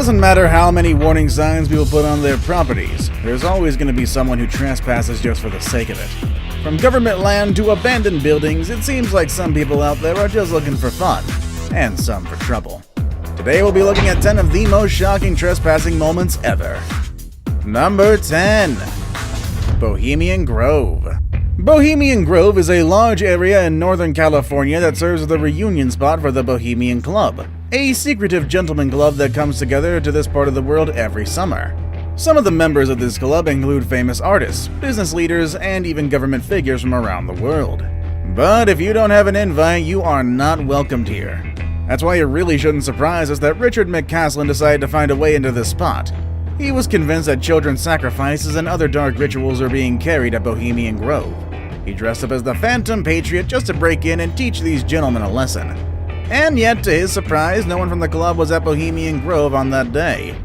doesn't matter how many warning signs people put on their properties, there's always going to be someone who trespasses just for the sake of it. From government land to abandoned buildings, it seems like some people out there are just looking for fun, and some for trouble. Today we'll be looking at 10 of the most shocking trespassing moments ever. Number 10. Bohemian Grove. Bohemian Grove is a large area in Northern California that serves as the reunion spot for the Bohemian Club, a secretive gentleman club that comes together to this part of the world every summer. Some of the members of this club include famous artists, business leaders, and even government figures from around the world. But if you don't have an invite, you are not welcomed here. That's why it really shouldn't surprise us that Richard McCaslin decided to find a way into this spot. He was convinced that children's sacrifices and other dark rituals are being carried at Bohemian Grove. He dressed up as the Phantom Patriot just to break in and teach these gentlemen a lesson. And yet, to his surprise, no one from the club was at Bohemian Grove on that day.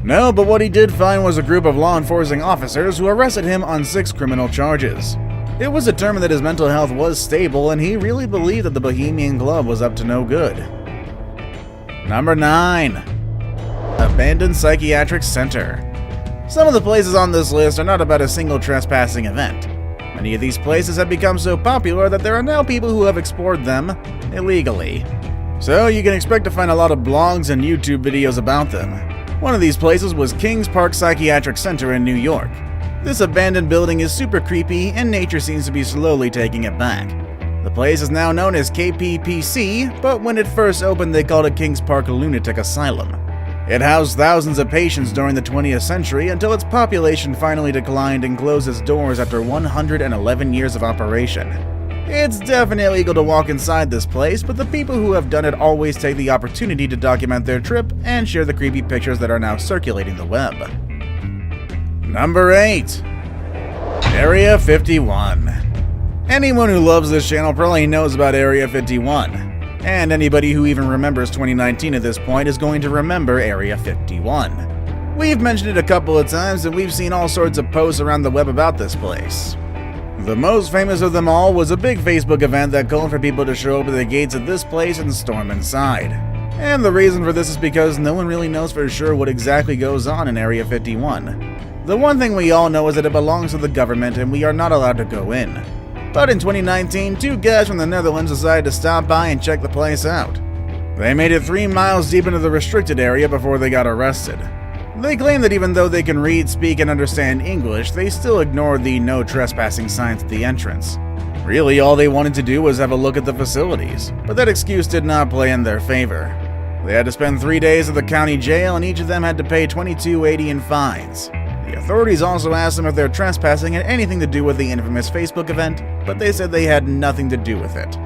No, but what he did find was a group of law enforcing officers who arrested him on 6 criminal charges. It was determined that his mental health was stable, and he really believed that the Bohemian Club was up to no good. Number 9. Abandoned Psychiatric Center. Some of the places on this list are not about a single trespassing event. Many of these places have become so popular that there are now people who have explored them illegally. So you can expect to find a lot of blogs and YouTube videos about them. One of these places was Kings Park Psychiatric Center in New York. This abandoned building is super creepy, and nature seems to be slowly taking it back. The place is now known as KPPC, but when it first opened they called it Kings Park Lunatic Asylum. It housed thousands of patients during the 20th century until its population finally declined and closed its doors after 111 years of operation. It's definitely legal to walk inside this place, but the people who have done it always take the opportunity to document their trip and share the creepy pictures that are now circulating the web. Number 8. Area 51. Anyone who loves this channel probably knows about Area 51. And anybody who even remembers 2019 at this point is going to remember Area 51. We've mentioned it a couple of times and we've seen all sorts of posts around the web about this place. The most famous of them all was a big Facebook event that called for people to show up at the gates of this place and storm inside. And the reason for this is because no one really knows for sure what exactly goes on in Area 51. The one thing we all know is that it belongs to the government and we are not allowed to go in. But in 2019, 2 guys from the Netherlands decided to stop by and check the place out. They made it 3 miles deep into the restricted area before they got arrested. They claim that even though they can read, speak, and understand English, they still ignored the no trespassing signs at the entrance. Really, all they wanted to do was have a look at the facilities, but that excuse did not play in their favor. They had to spend 3 days at the county jail, and each of them had to pay $22.80 in fines. The authorities also asked them if their trespassing had anything to do with the infamous Facebook event, but they said they had nothing to do with it.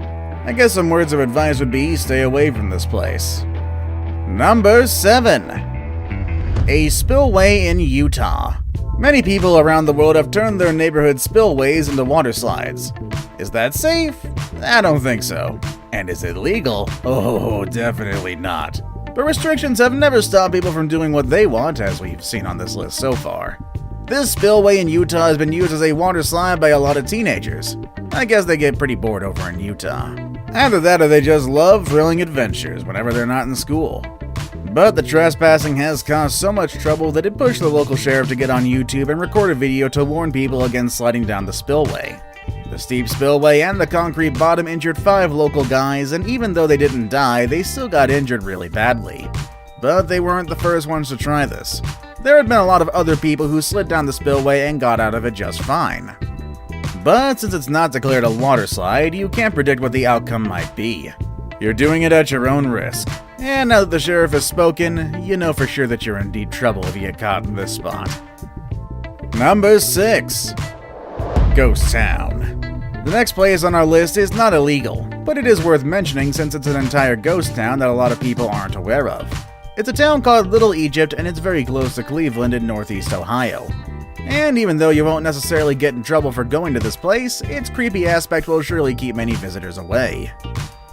I guess some words of advice would be stay away from this place. Number 7. A spillway in Utah. Many people around the world have turned their neighborhood spillways into water slides. Is that safe? I don't think so. And is it legal? Oh, definitely not. But restrictions have never stopped people from doing what they want, as we've seen on this list so far. This spillway in Utah has been used as a water slide by a lot of teenagers. I guess they get pretty bored over in Utah. Either that or they just love thrilling adventures whenever they're not in school. But the trespassing has caused so much trouble that it pushed the local sheriff to get on YouTube and record a video to warn people against sliding down the spillway. The steep spillway and the concrete bottom injured 5 local guys, and even though they didn't die, they still got injured really badly. But they weren't the first ones to try this. There had been a lot of other people who slid down the spillway and got out of it just fine. But since it's not declared a water slide, you can't predict what the outcome might be. You're doing it at your own risk. And now that the sheriff has spoken, you know for sure that you're in deep trouble if you get caught in this spot. Number 6. Ghost Town. The next place on our list is not illegal, but it is worth mentioning since it's an entire ghost town that a lot of people aren't aware of. It's a town called Little Egypt and it's very close to Cleveland in northeast Ohio. And even though you won't necessarily get in trouble for going to this place, its creepy aspect will surely keep many visitors away.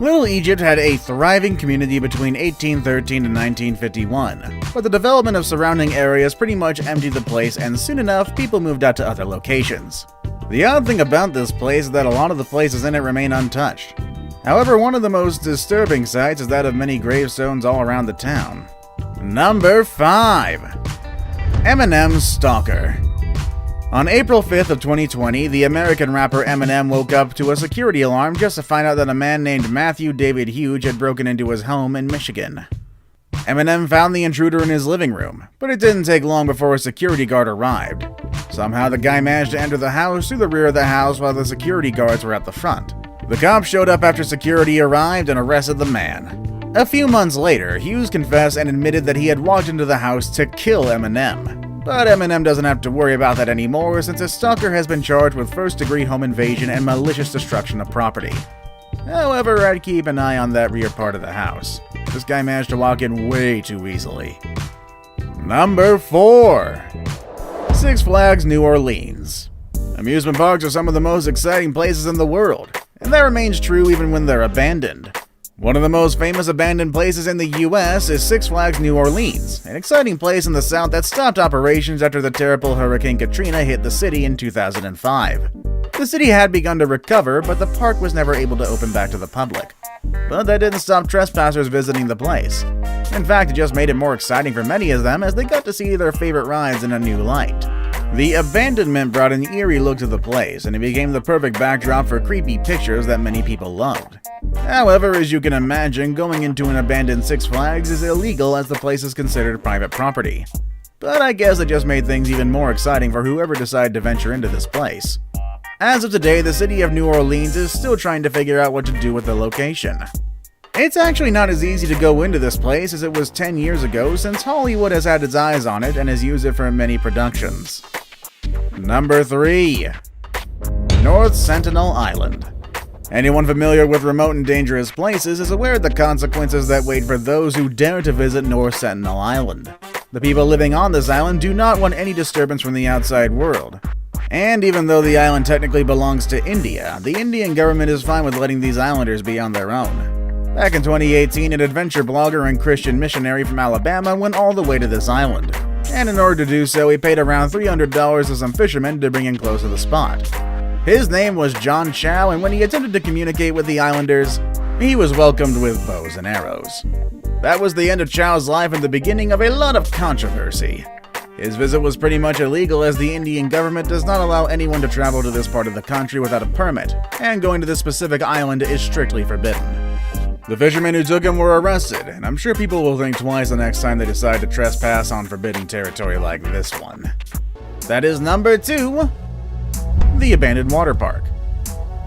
Little Egypt had a thriving community between 1813 and 1951, but the development of surrounding areas pretty much emptied the place and soon enough people moved out to other locations. The odd thing about this place is that a lot of the places in it remain untouched. However, one of the most disturbing sights is that of many gravestones all around the town. Number 5. Eminem's Stalker. On April 5th of 2020, the American rapper Eminem woke up to a security alarm just to find out that a man named Matthew David Huge had broken into his home in Michigan. Eminem found the intruder in his living room, but it didn't take long before a security guard arrived. Somehow the guy managed to enter the house through the rear of the house while the security guards were at the front. The cops showed up after security arrived and arrested the man. A few months later, Hughes confessed and admitted that he had walked into the house to kill Eminem. But Eminem doesn't have to worry about that anymore since his stalker has been charged with first-degree home invasion and malicious destruction of property. However, I'd keep an eye on that rear part of the house. This guy managed to walk in way too easily. Number 4. Six Flags New Orleans. Amusement parks are some of the most exciting places in the world, and that remains true even when they're abandoned. One of the most famous abandoned places in the US is Six Flags New Orleans, an exciting place in the South that stopped operations after the terrible Hurricane Katrina hit the city in 2005. The city had begun to recover, but the park was never able to open back to the public. But that didn't stop trespassers visiting the place. In fact, it just made it more exciting for many of them as they got to see their favorite rides in a new light. The abandonment brought an eerie look to the place, and it became the perfect backdrop for creepy pictures that many people loved. However, as you can imagine, going into an abandoned Six Flags is illegal as the place is considered private property. But I guess it just made things even more exciting for whoever decided to venture into this place. As of today, the city of New Orleans is still trying to figure out what to do with the location. It's actually not as easy to go into this place as it was 10 years ago, since Hollywood has had its eyes on it and has used it for many productions. Number 3. North Sentinel Island. Anyone familiar with remote and dangerous places is aware of the consequences that wait for those who dare to visit North Sentinel Island. The people living on this island do not want any disturbance from the outside world. And even though the island technically belongs to India, the Indian government is fine with letting these islanders be on their own. Back in 2018, an adventure blogger and Christian missionary from Alabama went all the way to this island. And in order to do so, he paid around $300 to some fishermen to bring him close to the spot. His name was John Chow, and when he attempted to communicate with the islanders, he was welcomed with bows and arrows. That was the end of Chow's life and the beginning of a lot of controversy. His visit was pretty much illegal as the Indian government does not allow anyone to travel to this part of the country without a permit, and going to this specific island is strictly forbidden. The fishermen who took him were arrested, and I'm sure people will think twice the next time they decide to trespass on forbidden territory like this one. That is number 2. The abandoned water park.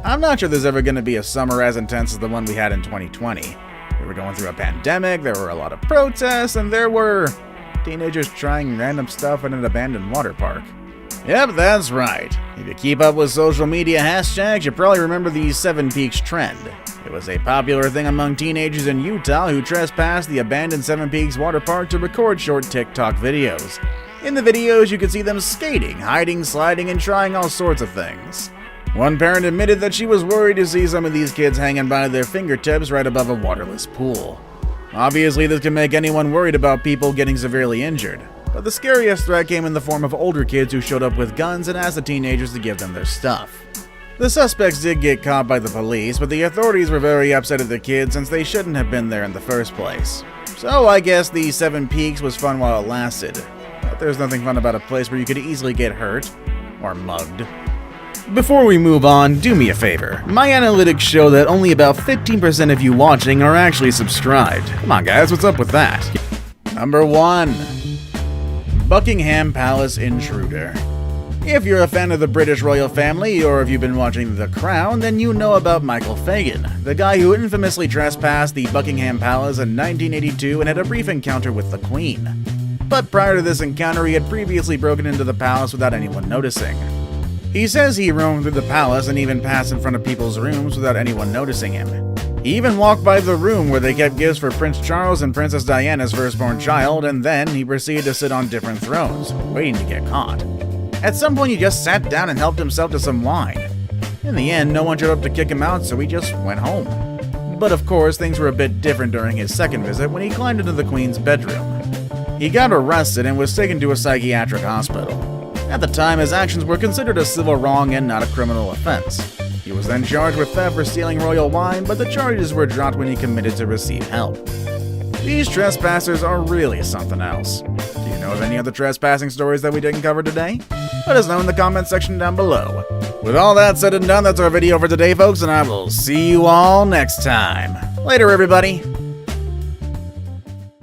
I'm not sure there's ever going to be a summer as intense as the one we had in 2020. We were going through a pandemic, there were a lot of protests, and there were teenagers trying random stuff in an abandoned water park. Yep, that's right. If you keep up with social media hashtags, you probably remember the 7 Peaks trend. It was a popular thing among teenagers in Utah who trespassed the abandoned 7 Peaks water park to record short TikTok videos. In the videos, you could see them skating, hiding, sliding, and trying all sorts of things. One parent admitted that she was worried to see some of these kids hanging by their fingertips right above a waterless pool. Obviously, this can make anyone worried about people getting severely injured, but the scariest threat came in the form of older kids who showed up with guns and asked the teenagers to give them their stuff. The suspects did get caught by the police, but the authorities were very upset at the kids since they shouldn't have been there in the first place. So I guess the 7 Peaks was fun while it lasted, but there's nothing fun about a place where you could easily get hurt or mugged. Before we move on, do me a favor. My analytics show that only about 15% of you watching are actually subscribed. Come on guys, what's up with that? Number 1. Buckingham Palace Intruder. If you're a fan of the British royal family, or if you've been watching The Crown, then you know about Michael Fagan, the guy who infamously trespassed the Buckingham Palace in 1982 and had a brief encounter with the Queen. But prior to this encounter, he had previously broken into the palace without anyone noticing. He says he roamed through the palace and even passed in front of people's rooms without anyone noticing him. He even walked by the room where they kept gifts for Prince Charles and Princess Diana's firstborn child, and then he proceeded to sit on different thrones, waiting to get caught. At some point, he just sat down and helped himself to some wine. In the end, no one showed up to kick him out, so he just went home. But of course, things were a bit different during his second visit when he climbed into the Queen's bedroom. He got arrested and was taken to a psychiatric hospital. At the time, his actions were considered a civil wrong and not a criminal offense. He was then charged with theft for stealing royal wine, but the charges were dropped when he committed to receive help. These trespassers are really something else. Do you know of any other trespassing stories that we didn't cover today? Let us know in the comment section down below. With all that said and done, that's our video for today, folks, and I will see you all next time. Later, everybody.